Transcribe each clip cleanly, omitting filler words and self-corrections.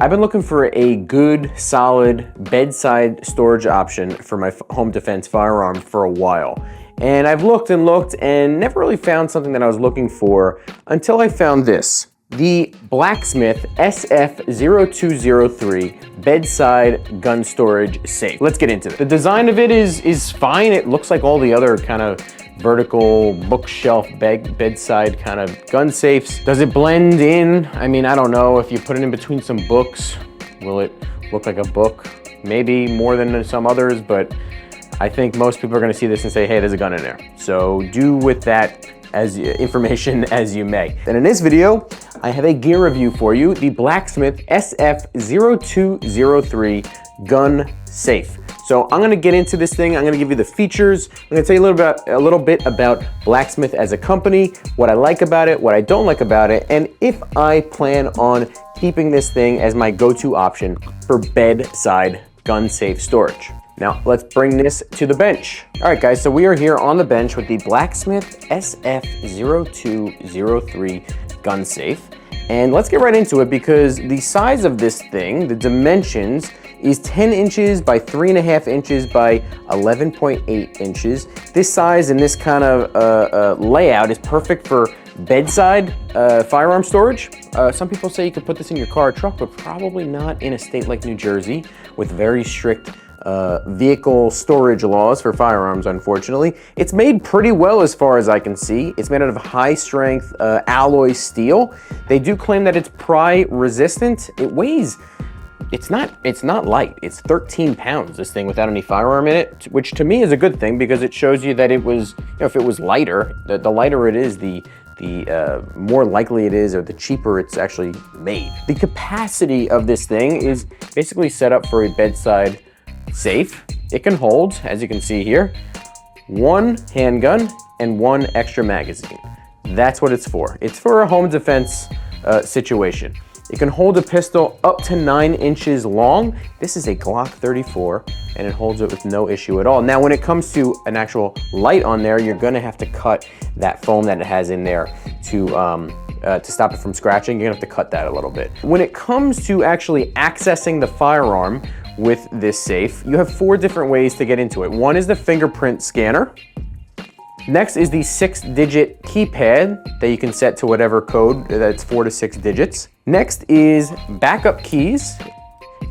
I've been looking for a good, solid bedside storage option for my home defense firearm for a while. And I've looked and looked and never really found something that I was looking for until I found this. The BlackSmith SF0203 bedside gun storage safe. Let's get into it. The design of it is fine. It looks like all the other kind of vertical bookshelf bedside kind of gun safes. Does it blend in? I mean, I don't know. If you put it in between some books, will it look like a book? Maybe more than some others, but I think most people are gonna see this and say, hey, there's a gun in there. So do with that as information as you may. And in this video, I have a gear review for you, the BlackSmith SF0203 gun safe. So I'm gonna get into this thing. I'm gonna give you the features. I'm gonna tell you a little bit about BlackSmith as a company, what I like about it, what I don't like about it, and if I plan on keeping this thing as my go-to option for bedside gun safe storage. Now let's bring this to the bench. All right guys, so we are here on the bench with the BlackSmith SF0203 gun safe. And let's get right into it because the size of this thing, the dimensions, is 10 inches by 3.5 inches by 11.8 inches. This size and this kind of layout is perfect for bedside firearm storage. Some people say you could put this in your car or truck, but probably not in a state like New Jersey with very strict vehicle storage laws for firearms, unfortunately. It's made pretty well as far as I can see. It's made out of high strength alloy steel. They do claim that it's pry resistant. It weighs, it's not light. It's 13 pounds, this thing, without any firearm in it, which to me is a good thing because it shows you that it was, if it was lighter, the lighter it is, the more likely it is, or the cheaper it's actually made. The capacity of this thing is basically set up for a bedside safe. It can hold, as you can see here, one handgun and one extra magazine. That's what it's for. It's for a home defense situation. It can hold a pistol up to 9 inches long. This is a Glock 34 and it holds it with no issue at all. Now, when it comes to an actual light on there, you're gonna have to cut that foam that it has in there to stop it from scratching. You're gonna have to cut that a little bit. When it comes to actually accessing the firearm with this safe, you have 4 different ways to get into it. One is the fingerprint scanner. Next is the 6-digit keypad that you can set to whatever code, that's 4 to 6 digits. Next is backup keys.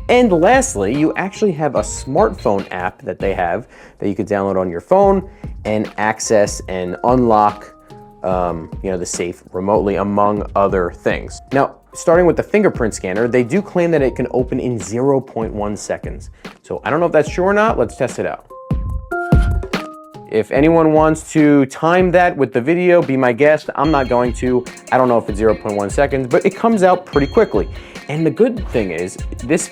And lastly, you actually have a smartphone app that they have that you could download on your phone and access and unlock the safe remotely, among other things. Now, starting with the fingerprint scanner, they do claim that it can open in 0.1 seconds. So I don't know if that's true or not. Let's test it out. If anyone wants to time that with the video, be my guest. I'm not going to. I don't know if it's 0.1 seconds, but it comes out pretty quickly. And the good thing is, this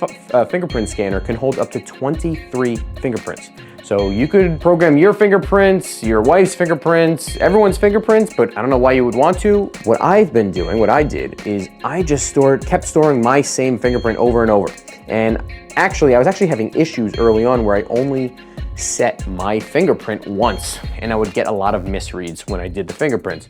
fingerprint scanner can hold up to 23 fingerprints. So you could program your fingerprints, your wife's fingerprints, everyone's fingerprints, but I don't know why you would want to. What I've been doing, what I did, is I just kept storing my same fingerprint over and over. And actually, I was actually having issues early on where I only set my fingerprint once, and I would get a lot of misreads when I did the fingerprints.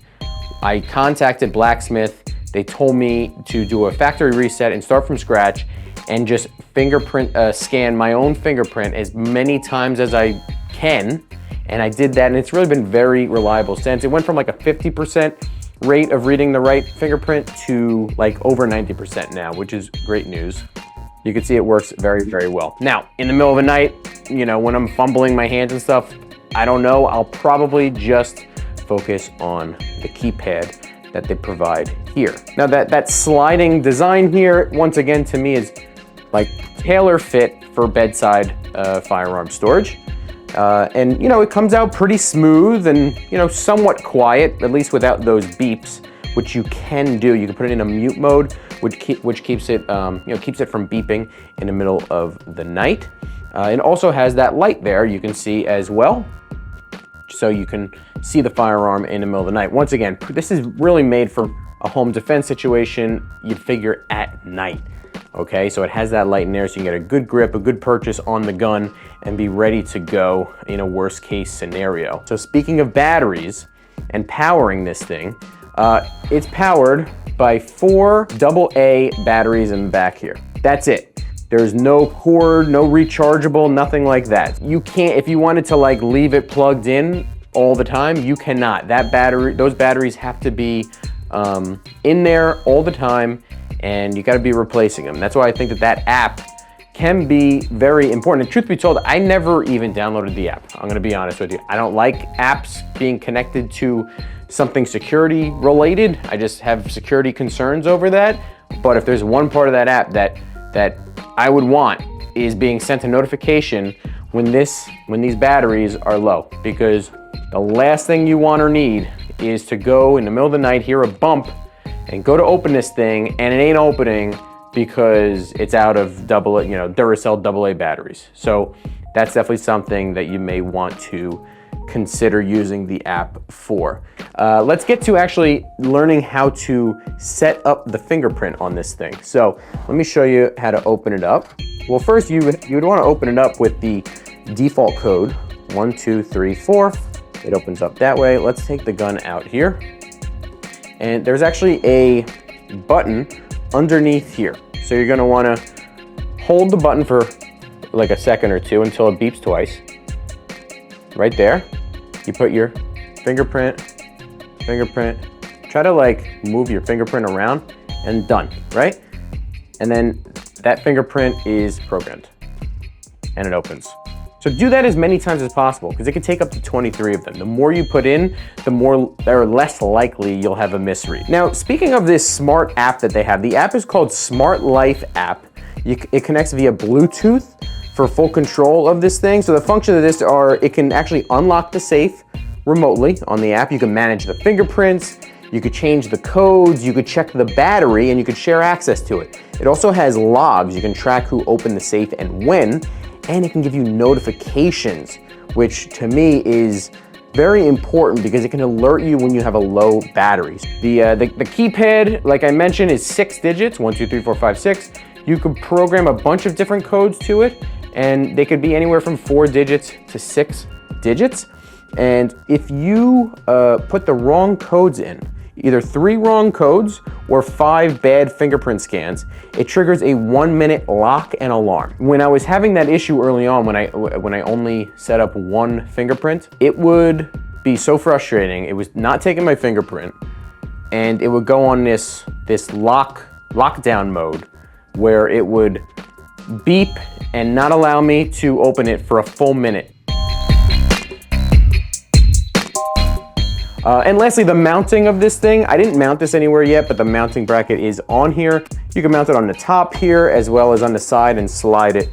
I contacted BlackSmith. They told me to do a factory reset and start from scratch and just fingerprint scan my own fingerprint as many times as I can. And I did that, and it's really been very reliable since. It went from like a 50% rate of reading the right fingerprint to like over 90% now, which is great news. You can see it works very, very well. Now, in the middle of the night, when I'm fumbling my hands and stuff, I don't know, I'll probably just focus on the keypad that they provide here. Now that sliding design here, once again, to me is like tailor fit for bedside firearm storage. And it comes out pretty smooth and somewhat quiet, at least without those beeps, which you can do. You can put it in a mute mode, which keeps it keeps it from beeping in the middle of the night. It also has that light there you can see as well, so you can see the firearm in the middle of the night. Once again, this is really made for a home defense situation, you'd figure at night. Okay, so it has that light in there so you can get a good grip, a good purchase on the gun, and be ready to go in a worst case scenario. So speaking of batteries and powering this thing, it's powered by 4 AA batteries in the back here. That's it. There's no cord, no rechargeable, nothing like that. You can't, if you wanted to like leave it plugged in all the time, you cannot. That battery, those batteries have to be in there all the time, and you gotta be replacing them. That's why I think that that app can be very important. And truth be told, I never even downloaded the app. I'm gonna be honest with you. I don't like apps being connected to something security related. I just have security concerns over that. But if there's one part of that app that I would want, is being sent a notification when these batteries are low, because the last thing you want or need is to go in the middle of the night, hear a bump, and go to open this thing, and it ain't opening because it's out of Duracell AA batteries. So that's definitely something that you may want to consider using the app for. Let's get to actually learning how to set up the fingerprint on this thing. So let me show you how to open it up. Well, first you would want to open it up with the default code 1234. It opens up that way. Let's take the gun out here. And there's actually a button underneath here. So you're going to want to hold the button for like a second or two until it beeps twice. Right there. You put your fingerprint, try to like move your fingerprint around, and done, right? And then that fingerprint is programmed and it opens. So do that as many times as possible, because it can take up to 23 of them. The more you put in, the more or less likely you'll have a misread. Now, speaking of this smart app that they have, the app is called Smart Life app. It connects via Bluetooth for full control of this thing. So the functions of this are, it can actually unlock the safe remotely on the app. You can manage the fingerprints, you could change the codes, you could check the battery, and you could share access to it. It also has logs. You can track who opened the safe and when, and it can give you notifications, which to me is very important because it can alert you when you have a low battery. The keypad, like I mentioned, is 6 digits, 1, 2, 3, 4, 5, 6. You could program a bunch of different codes to it, and they could be anywhere from 4 digits to 6 digits. And if you put the wrong codes in, either 3 wrong codes or 5 bad fingerprint scans, it triggers a 1-minute lock and alarm. When I was having that issue early on, when I only set up 1 fingerprint, it would be so frustrating. It was not taking my fingerprint, and it would go on this lockdown mode where it would beep and not allow me to open it for a full minute. And lastly, the mounting of this thing. I didn't mount this anywhere yet, but the mounting bracket is on here. You can mount it on the top here as well as on the side and slide it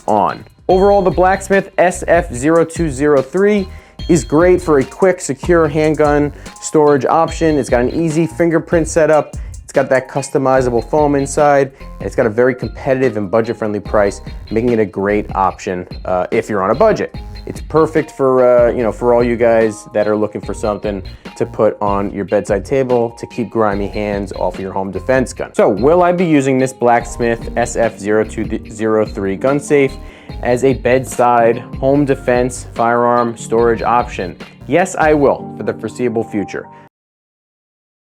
on. Overall, the BlackSmith SF0203 is great for a quick, secure handgun storage option. It's got an easy fingerprint setup. It's got that customizable foam inside, and it's got a very competitive and budget-friendly price, making it a great option if you're on a budget. It's perfect for for all you guys that are looking for something to put on your bedside table to keep grimy hands off of your home defense gun. So will I be using this BlackSmith SF0203 gun safe as a bedside home defense firearm storage option? Yes, I will for the foreseeable future.